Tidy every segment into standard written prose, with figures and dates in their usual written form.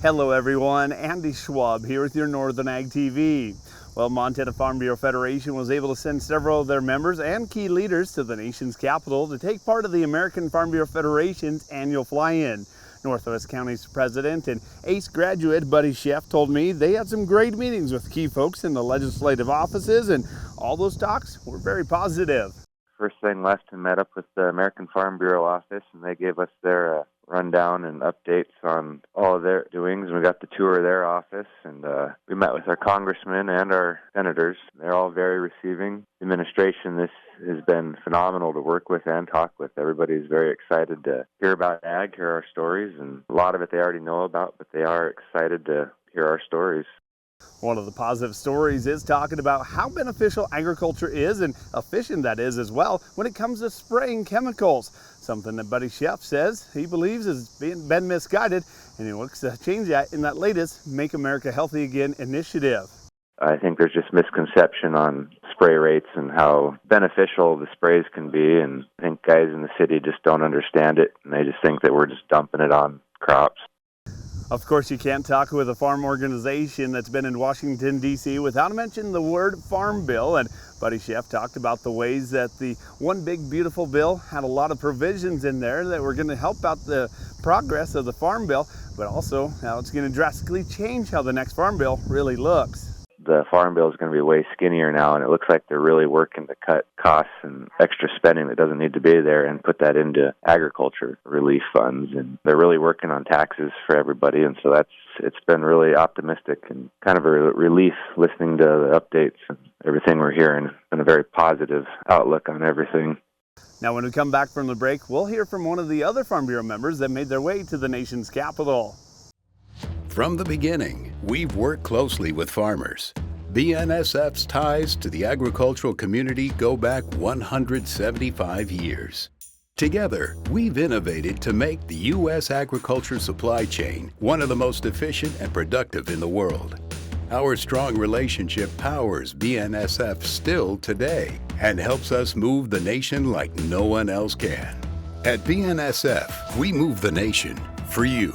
Hello everyone, Andy Schwab here with your Northern Ag TV. Well, Montana Farm Bureau Federation was able to send several of their members and key leaders to the nation's capital to take part of the American Farm Bureau Federation's annual fly-in. Northwest County's president and ACE graduate Buddy Cheff told me they had some great meetings with key folks in the legislative offices, and all those talks were very positive. First thing, Leston met up with the American Farm Bureau office, and they gave us their rundown and updates on all of their doings. And we got the tour of their office, and we met with our congressmen and our senators. They're all very receiving. The administration, this has been phenomenal to work with and talk with. Everybody's very excited to hear about ag, hear our stories, and a lot of it they already know about, but they are excited to hear our stories. One of the positive stories is talking about how beneficial agriculture is and efficient that is as well when it comes to spraying chemicals. Something that Buddy Cheff says he believes has been misguided, and he looks to change that in that latest Make America Healthy Again initiative. I think there's just misconception on spray rates and how beneficial the sprays can be, and I think guys in the city just don't understand it, and they just think that we're just dumping it on crops. Of course, you can't talk with a farm organization that's been in Washington, D.C. without mentioning the word Farm Bill. And Buddy Cheff talked about the ways that the One Big Beautiful Bill had a lot of provisions in there that were going to help out the progress of the Farm Bill, but also how it's going to drastically change how the next Farm Bill really looks. The Farm Bill is going to be way skinnier now, and it looks like they're really working to cut costs and extra spending that doesn't need to be there and put that into agriculture relief funds. And they're really working on taxes for everybody, and so it's been really optimistic and kind of a relief listening to the updates and everything we're hearing. It's been a very positive outlook on everything. Now, when we come back from the break, we'll hear from one of the other Farm Bureau members that made their way to the nation's capital. From the beginning, we've worked closely with farmers. BNSF's ties to the agricultural community go back 175 years. Together, we've innovated to make the U.S. agriculture supply chain one of the most efficient and productive in the world. Our strong relationship powers BNSF still today and helps us move the nation like no one else can. At BNSF, we move the nation for you.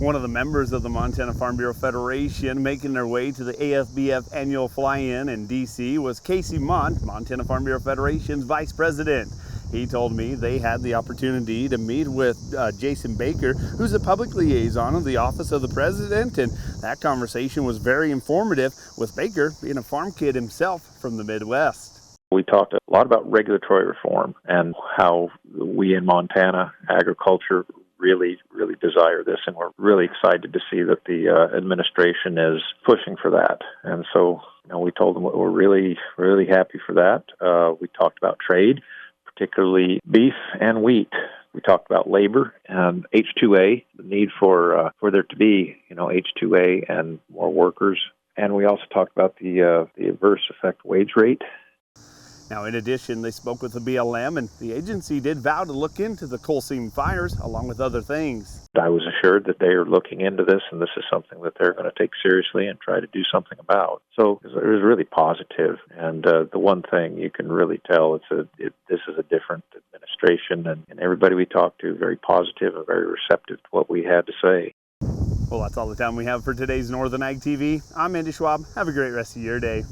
One of the members of the Montana Farm Bureau Federation making their way to the AFBF annual fly-in in D.C. was Mott, Montana Farm Bureau Federation's vice president. He told me they had the opportunity to meet with Jason Baker, who's the public liaison of the Office of the President, and that conversation was very informative, with Baker being a farm kid himself from the Midwest. We talked a lot about regulatory reform and how we in Montana agriculture really desire this, and we're really excited to see that the administration is pushing for that. And so, we told them we're really happy for that. We talked about trade, particularly beef and wheat. We talked about labor and H-2A, the need for there to be, H-2A and more workers. And we also talked about the adverse effect wage rate. Now, in addition, they spoke with the BLM, and the agency did vow to look into the coal seam fires, along with other things. I was assured that they are looking into this, and this is something that they're going to take seriously and try to do something about. So it was really positive, and the one thing you can really tell, this is a different administration, and everybody we talked to very positive and very receptive to what we had to say. Well, that's all the time we have for today's Northern Ag TV. I'm Andy Schwab. Have a great rest of your day.